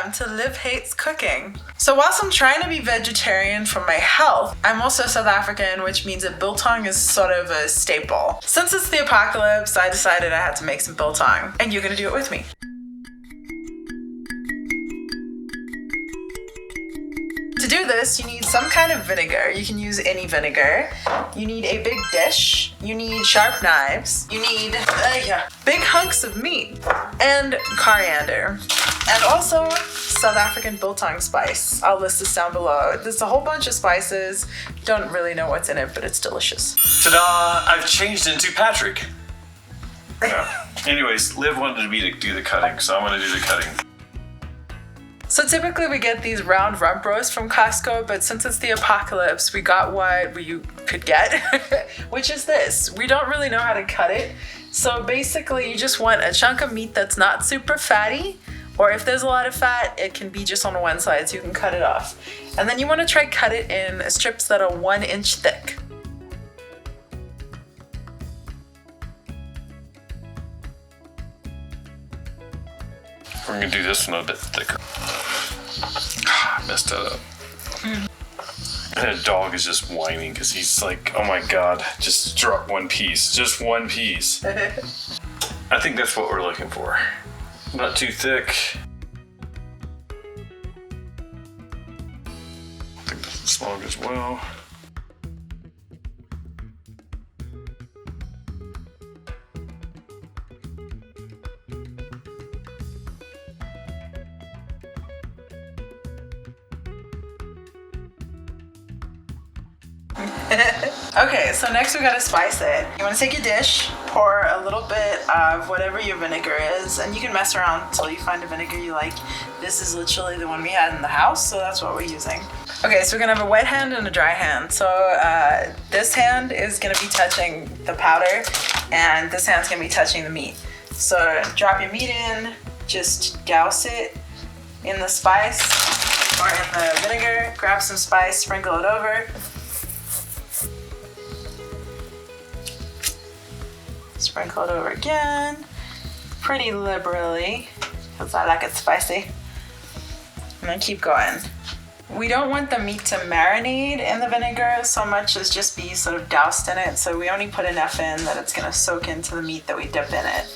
Welcome to Liv Hates Cooking. So whilst I'm trying to be vegetarian for my health, I'm also South African, which means that biltong is sort of a staple. Since it's the apocalypse, I decided I had to make some biltong, and you're gonna do it with me. To do this, you need some kind of vinegar. You can use any vinegar. You need a big dish. You need sharp knives. You need big hunks of meat and coriander. And also South African biltong spice. I'll list this down below. There's a whole bunch of spices. Don't really know what's in it, but it's delicious. Ta-da! I've changed into Patrick. Yeah. Anyways, Liv wanted me to do the cutting, so I'm gonna do the cutting. So typically we get these round rump roasts from Costco, but since it's the apocalypse, we got what you could get, which is this. We don't really know how to cut it. So basically you just want a chunk of meat that's not super fatty, or if there's a lot of fat, it can be just on one side so you can cut it off. And then you want to try cut it in strips that are 1 inch thick. We're gonna do this one a bit thicker. I messed that up. And the dog is just whining because he's like, oh my god, just drop one piece. Just one piece. I think that's what we're looking for. Not too thick. I think this is long as well. Okay, so next we gotta spice it. You wanna take your dish, pour a little bit of whatever your vinegar is, and you can mess around until you find a vinegar you like. This is literally the one we had in the house, so that's what we're using. Okay, so we're gonna have a wet hand and a dry hand. So this hand is gonna be touching the powder, and this hand's gonna be touching the meat. So drop your meat in, just douse it in the spice or in the vinegar, grab some spice, sprinkle it over. Sprinkle it over again, pretty liberally, because I like it spicy. And then keep going. We don't want the meat to marinate in the vinegar so much as just be sort of doused in it, so we only put enough in that it's gonna soak into the meat that we dip in it.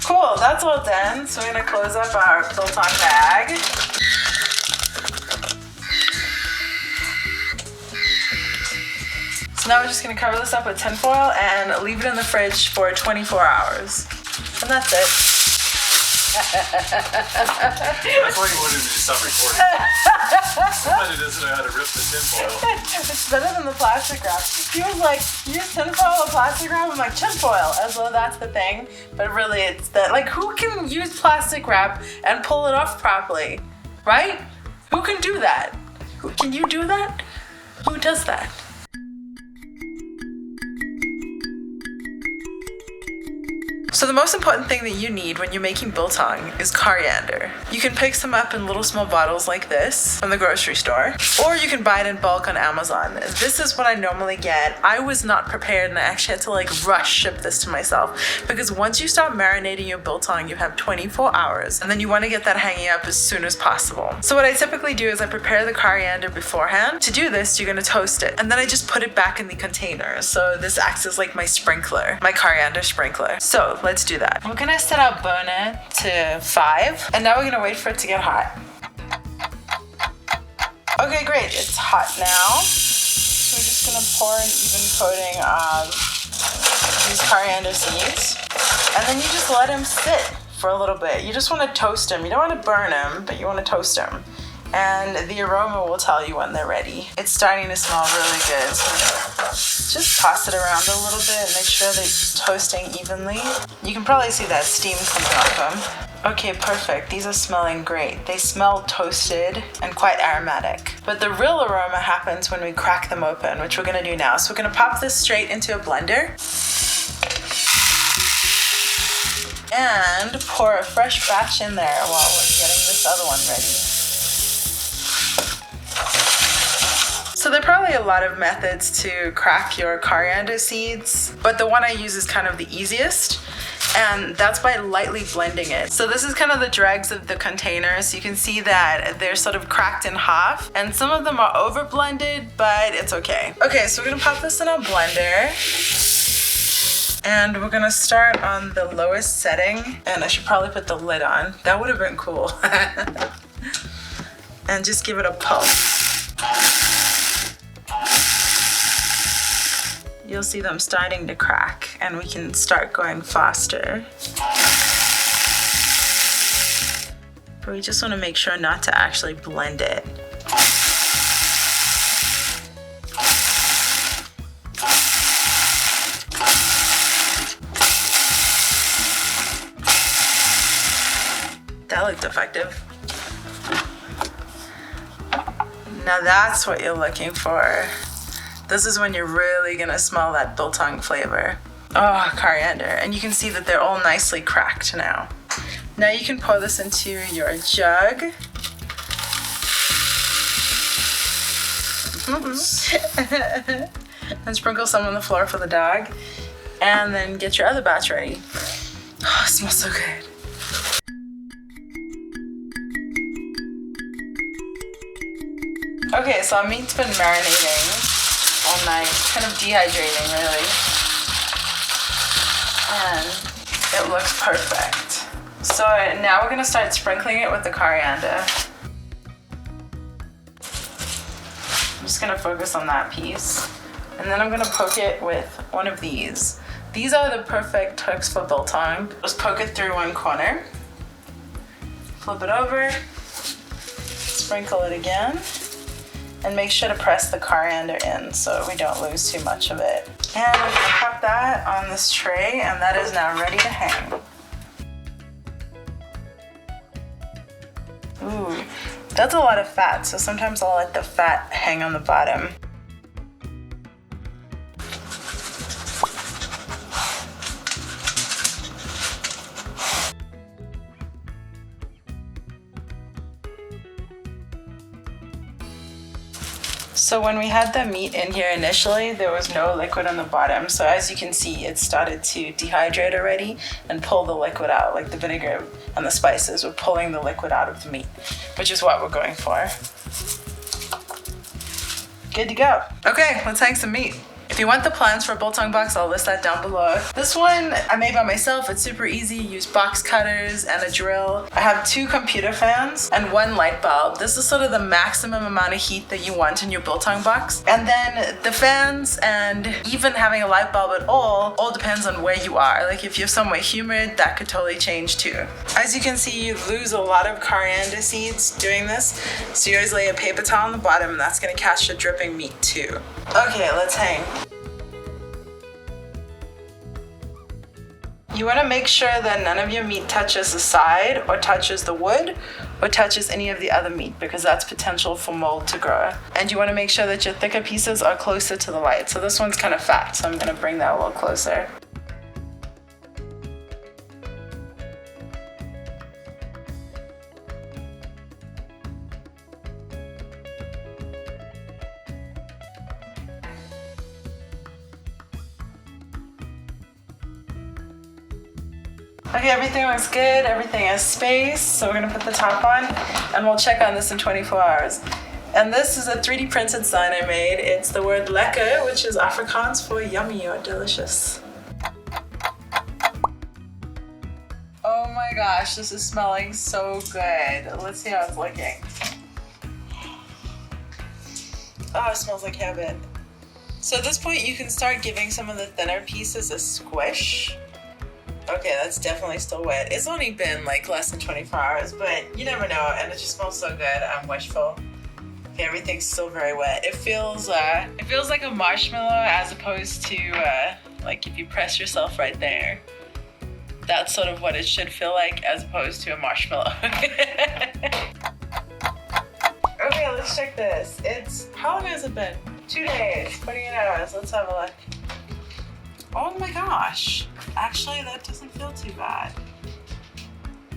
Cool, that's all done. So we're gonna close up our biltong bag. So now we're just gonna cover this up with tinfoil and leave it in the fridge for 24 hours. And that's it. That's why you wanted me to stop recording. Somebody doesn't know how to rip the tinfoil. It's better than the plastic wrap. He was like, use tinfoil or plastic wrap? I'm like, tinfoil, as though that's the thing. But really it's that, like, who can use plastic wrap and pull it off properly? Right? Who can do that? Can you do that? Who does that? So the most important thing that you need when you're making biltong is coriander. You can pick some up in little small bottles like this from the grocery store, or you can buy it in bulk on Amazon. This is what I normally get. I was not prepared and I actually had to like rush ship this to myself because once you start marinating your biltong, you have 24 hours and then you want to get that hanging up as soon as possible. So what I typically do is I prepare the coriander beforehand. To do this, you're going to toast it and then I just put it back in the container. So this acts as like my sprinkler, my coriander sprinkler. So let's do that. We're gonna set our burner to 5, and now we're gonna wait for it to get hot. Okay, great, it's hot now. So we're just gonna pour an even coating of these coriander seeds, and then you just let them sit for a little bit. You just wanna toast them. You don't wanna burn them, but you wanna toast them. And the aroma will tell you when they're ready. It's starting to smell really good. So just toss it around a little bit and make sure that it's toasting evenly. You can probably see that steam coming off them. Okay, perfect. These are smelling great. They smell toasted and quite aromatic. But the real aroma happens when we crack them open, which we're gonna do now. So we're gonna pop this straight into a blender. And pour a fresh batch in there while we're getting this other one ready. So there are probably a lot of methods to crack your coriander seeds, but the one I use is kind of the easiest, and that's by lightly blending it. So this is kind of the dregs of the container. So you can see that they're sort of cracked in half, and some of them are over blended, but it's okay. Okay, so we're gonna pop this in our blender. And we're gonna start on the lowest setting, and I should probably put the lid on. That would have been cool. And just give it a pulse. You'll see them starting to crack, and we can start going faster. But we just wanna make sure not to actually blend it. That looked effective. Now that's what you're looking for. This is when you're really gonna smell that biltong flavor. Oh, coriander. And you can see that they're all nicely cracked now. Now you can pour this into your jug. And sprinkle some on the floor for the dog. And then get your other batch ready. Oh, it smells so good. Okay, so our meat's been marinating all night, kind of dehydrating really. And it looks perfect. So now we're gonna start sprinkling it with the coriander. I'm just gonna focus on that piece. And then I'm gonna poke it with one of these. These are the perfect hooks for biltong. Just poke it through one corner. Flip it over. Sprinkle it again. And make sure to press the coriander in so we don't lose too much of it. And I'm gonna pop that on this tray, and that is now ready to hang. Ooh, that's a lot of fat, so sometimes I'll let the fat hang on the bottom. So when we had the meat in here initially, there was no liquid on the bottom. So as you can see, it started to dehydrate already and pull the liquid out, like the vinegar and the spices were pulling the liquid out of the meat, which is what we're going for. Good to go. Okay, let's hang some meat. If you want the plans for a biltong box, I'll list that down below. This one I made by myself. It's super easy. You use box cutters and a drill. I have 2 computer fans and 1 light bulb. This is sort of the maximum amount of heat that you want in your biltong box. And then the fans and even having a light bulb at all depends on where you are. Like if you're somewhere humid, that could totally change too. As you can see, you lose a lot of coriander seeds doing this. So you always lay a paper towel on the bottom, and that's gonna catch the dripping meat too. Okay, let's hang. You want to make sure that none of your meat touches the side or touches the wood or touches any of the other meat, because that's potential for mold to grow. And you want to make sure that your thicker pieces are closer to the light. So this one's kind of fat, so I'm going to bring that a little closer. Okay, everything looks good, everything has space, so we're gonna put the top on, and we'll check on this in 24 hours. And this is a 3D printed sign I made. It's the word lekker, which is Afrikaans for yummy or delicious. Oh my gosh, this is smelling so good. Let's see how it's looking. Oh, it smells like heaven. So at this point, you can start giving some of the thinner pieces a squish. Okay, that's definitely still wet. It's only been like less than 24 hours, but you never know, and it just smells so good. I'm wishful. Okay, everything's still very wet. It feels like a marshmallow as opposed to like if you press yourself right there. That's sort of what it should feel like as opposed to a marshmallow. Okay, let's check this. How long has it been? 2 days, 48 hours. Let's have a look. Oh my gosh. Actually, that doesn't feel too bad.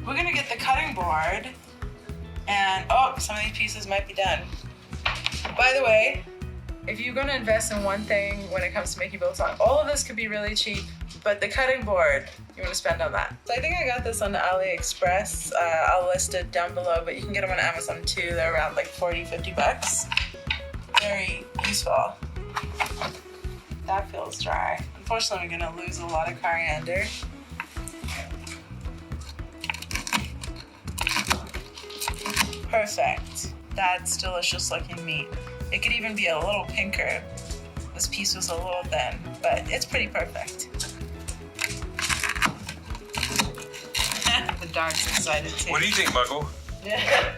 We're gonna get the cutting board, and some of these pieces might be done. By the way, if you're gonna invest in one thing when it comes to making biltong, all of this could be really cheap, but the cutting board, you wanna spend on that. So I think I got this on AliExpress. I'll list it down below, but you can get them on Amazon too. They're around like 40, 50 bucks. Very useful. That feels dry. Unfortunately, we're gonna lose a lot of coriander. Perfect. That's delicious looking meat. It could even be a little pinker. This piece was a little thin, but it's pretty perfect. The dog's excited too. What do you think, Muggle? Yeah.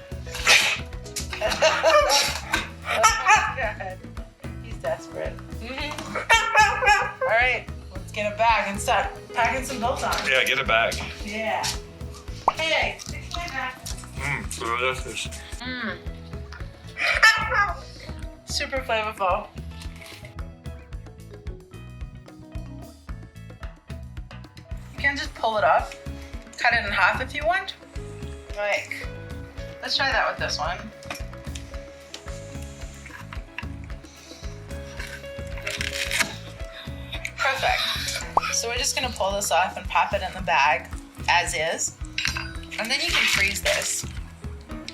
Oh my God. He's desperate. All right, let's get a bag and start packing some biltong. Yeah, get a bag. Yeah. Hey, fix my bag. Delicious. Super flavorful. You can just pull it up, cut it in half if you want. Like, let's try that with this one. Perfect. So we're just gonna pull this off and pop it in the bag as is. And then you can freeze this.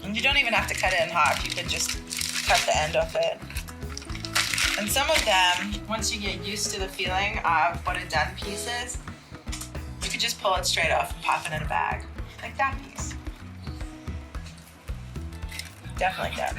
And you don't even have to cut it in half. You could just cut the end of it. And some of them, once you get used to the feeling of what a done piece is, you could just pull it straight off and pop it in a bag. Like that piece. Definitely done.